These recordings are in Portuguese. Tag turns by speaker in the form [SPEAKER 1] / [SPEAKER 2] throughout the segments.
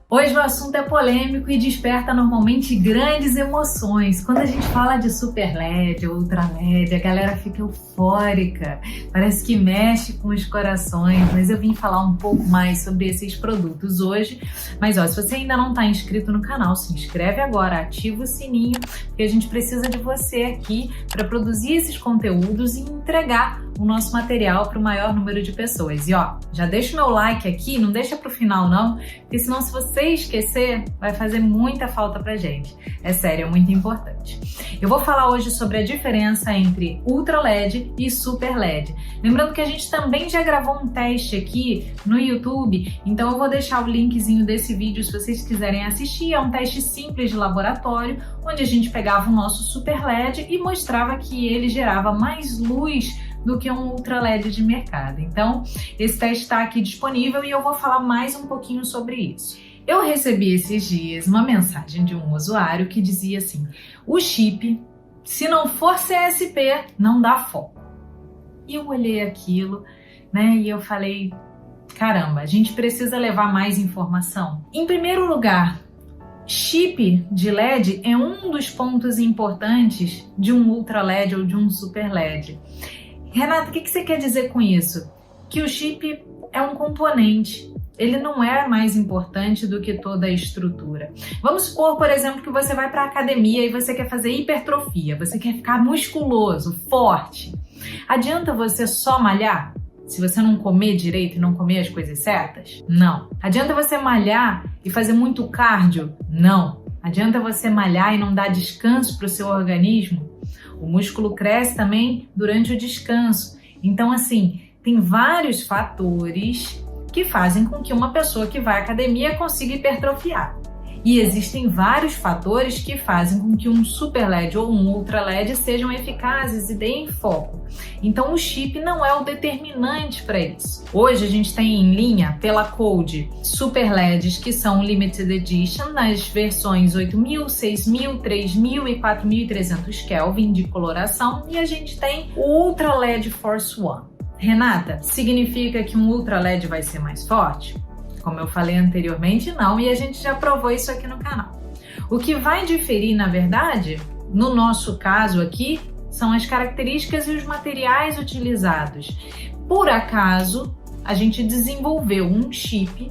[SPEAKER 1] Hoje o assunto é polêmico e desperta normalmente grandes emoções. Quando a gente fala de super LED ou ultra LED, a galera fica eufórica, parece que mexe com os corações, mas eu vim falar um pouco mais sobre esses produtos hoje. Mas ó, se você ainda não está inscrito no canal, se inscreve agora, ativa o sininho, porque a gente precisa de você aqui para produzir esses conteúdos e entregar o nosso material para o maior número de pessoas. E ó, já deixa o meu like aqui, não deixa para o final não, porque senão se você esquecer, vai fazer muita falta pra gente. É sério, é muito importante. Eu vou falar hoje sobre a diferença entre Ultra LED e Super LED. Lembrando que a gente também já gravou um teste aqui no YouTube, então eu vou deixar o linkzinho desse vídeo se vocês quiserem assistir. É um teste simples de laboratório, onde a gente pegava o nosso Super LED e mostrava que ele gerava mais luz do que um Ultra LED de mercado. Então, esse teste está aqui disponível e eu vou falar mais um pouquinho sobre isso. Eu recebi esses dias uma mensagem de um usuário que dizia assim: o chip, se não for CSP, não dá foco. E eu olhei aquilo, né, e eu falei, caramba, a gente precisa levar mais informação. Em primeiro lugar, chip de LED é um dos pontos importantes de um Ultra LED ou de um Super LED. Renata, o que você quer dizer com isso? Que o chip é um componente. Ele não é mais importante do que toda a estrutura. Vamos supor, por exemplo, que você vai para a academia e você quer fazer hipertrofia, você quer ficar musculoso, forte. Adianta você só malhar se você não comer direito e não comer as coisas certas? Não. Adianta você malhar e fazer muito cardio? Não. Adianta você malhar e não dar descanso para o seu organismo? O músculo cresce também durante o descanso. Então, assim, tem vários fatores que fazem com que uma pessoa que vai à academia consiga hipertrofiar. E existem vários fatores que fazem com que um Super LED ou um Ultra LED sejam eficazes e deem foco. Então o chip não é o determinante para isso. Hoje a gente tem em linha pela Code Super LEDs que são Limited Edition nas versões 8000, 6000, 3000 e 4300 Kelvin de coloração, e a gente tem o Ultra LED Force One. Renata, significa que um Ultra LED vai ser mais forte? Como eu falei anteriormente, não, e a gente já provou isso aqui no canal. O que vai diferir, na verdade, no nosso caso aqui, são as características e os materiais utilizados. Por acaso, a gente desenvolveu um chip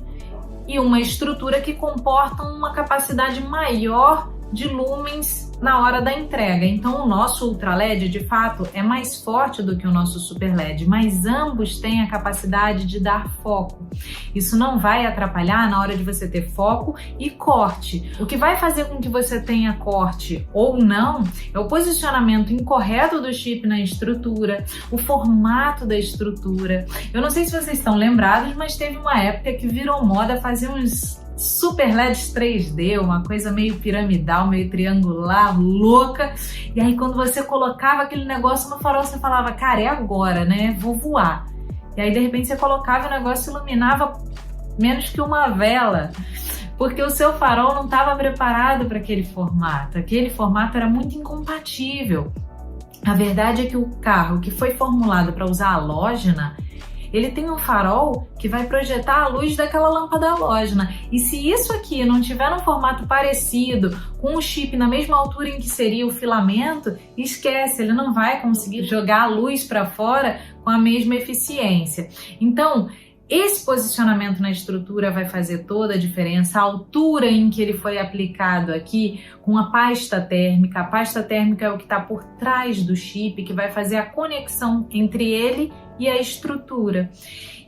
[SPEAKER 1] e uma estrutura que comportam uma capacidade maior de lumens na hora da entrega. Então o nosso Ultra LED de fato é mais forte do que o nosso Super LED, mas ambos têm a capacidade de dar foco. Isso não vai atrapalhar na hora de você ter foco e corte. O que vai fazer com que você tenha corte ou não é o posicionamento incorreto do chip na estrutura, o formato da estrutura. Eu não sei se vocês estão lembrados, mas teve uma época que virou moda fazer uns Super LEDs 3D, uma coisa meio piramidal, meio triangular, louca. E aí quando você colocava aquele negócio no farol, você falava, cara, é agora, né? Vou voar. E aí de repente você colocava e o negócio iluminava menos que uma vela, porque o seu farol não estava preparado para aquele formato. Aquele formato era muito incompatível. A verdade é que o carro que foi formulado para usar halógena, ele tem um farol que vai projetar a luz daquela lâmpada halógena. E se isso aqui não tiver um formato parecido, com o chip na mesma altura em que seria o filamento, esquece, ele não vai conseguir jogar a luz para fora com a mesma eficiência. Então, esse posicionamento na estrutura vai fazer toda a diferença, a altura em que ele foi aplicado aqui com a pasta térmica. A pasta térmica é o que está por trás do chip, que vai fazer a conexão entre ele e a estrutura.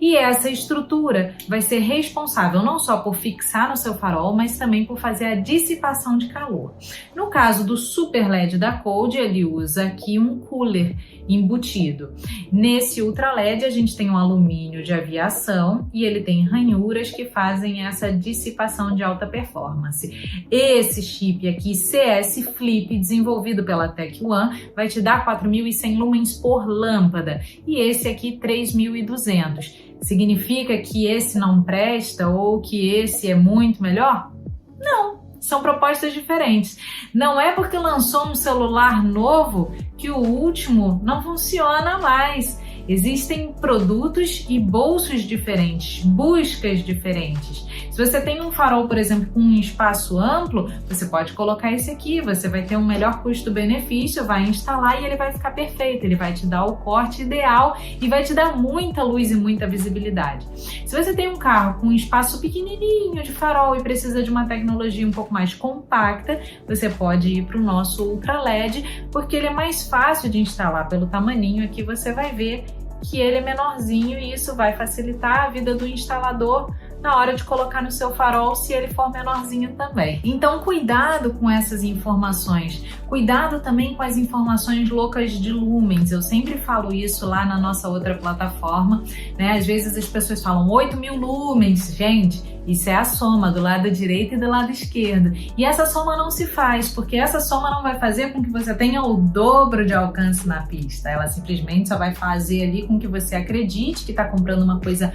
[SPEAKER 1] E essa estrutura vai ser responsável não só por fixar no seu farol, mas também por fazer a dissipação de calor. No caso do Super LED da Code, ele usa aqui um cooler embutido. Nesse Ultra LED a gente tem um alumínio de aviação e ele tem ranhuras que fazem essa dissipação de alta performance. Esse chip aqui, CS Flip, desenvolvido pela Tech One, vai te dar 4.100 lumens por lâmpada e esse aqui 3.200. Significa que esse não presta ou que esse é muito melhor? Não, são propostas diferentes. Não é porque lançou um celular novo que o último não funciona mais. Existem produtos e bolsos diferentes, buscas diferentes. Se você tem um farol, por exemplo, com um espaço amplo, você pode colocar esse aqui, você vai ter um melhor custo-benefício, vai instalar e ele vai ficar perfeito, ele vai te dar o corte ideal e vai te dar muita luz e muita visibilidade. Se você tem um carro com um espaço pequenininho de farol e precisa de uma tecnologia um pouco mais compacta, você pode ir para o nosso Ultra LED, porque ele é mais fácil de instalar. Pelo tamaninho aqui você vai ver que ele é menorzinho e isso vai facilitar a vida do instalador na hora de colocar no seu farol, se ele for menorzinho também. Então, cuidado com essas informações. Cuidado também com as informações loucas de lumens. Eu sempre falo isso lá na nossa outra plataforma, né? Às vezes as pessoas falam 8.000 lumens. Gente, isso é a soma do lado direito e do lado esquerdo. E essa soma não se faz, porque essa soma não vai fazer com que você tenha o dobro de alcance na pista. Ela simplesmente só vai fazer ali com que você acredite que está comprando uma coisa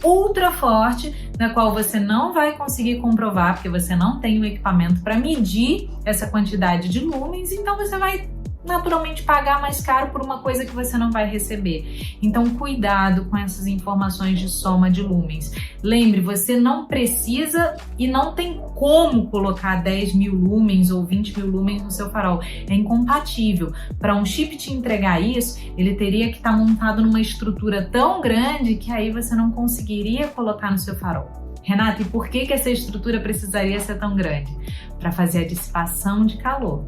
[SPEAKER 1] ultra forte, na qual você não vai conseguir comprovar, porque você não tem o equipamento para medir essa quantidade de lumens, então você vai naturalmente pagar mais caro por uma coisa que você não vai receber. Então, cuidado com essas informações de soma de lumens. Lembre, você não precisa e não tem como colocar 10.000 lumens ou 20.000 lumens no seu farol. É incompatível. Para um chip te entregar isso, ele teria que estar montado numa estrutura tão grande que aí você não conseguiria colocar no seu farol. Renata, e por que essa estrutura precisaria ser tão grande? Para fazer a dissipação de calor.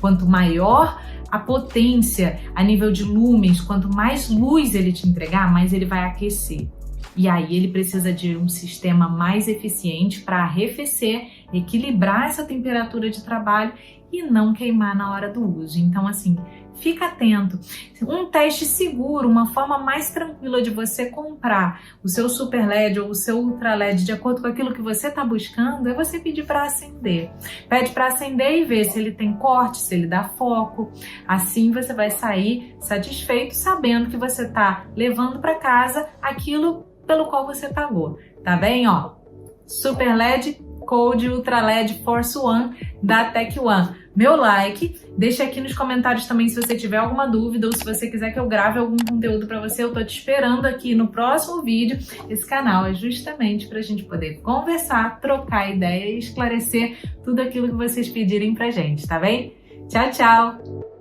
[SPEAKER 1] Quanto maior a potência a nível de lumens, quanto mais luz ele te entregar, mais ele vai aquecer. E aí ele precisa de um sistema mais eficiente para arrefecer, equilibrar essa temperatura de trabalho e não queimar na hora do uso. Então, assim, fica atento. Um teste seguro, uma forma mais tranquila de você comprar o seu Super LED ou o seu Ultra LED de acordo com aquilo que você está buscando é você pedir para acender. Pede para acender e ver se ele tem corte, se ele dá foco. Assim você vai sair satisfeito sabendo que você está levando para casa aquilo pelo qual você pagou. Tá bem? Ó, Super LED Code Ultra LED Force One da Tech One. Meu like, deixa aqui nos comentários também se você tiver alguma dúvida ou se você quiser que eu grave algum conteúdo para você, eu tô te esperando aqui no próximo vídeo. Esse canal é justamente para a gente poder conversar, trocar ideia e esclarecer tudo aquilo que vocês pedirem pra gente, tá bem? Tchau, tchau!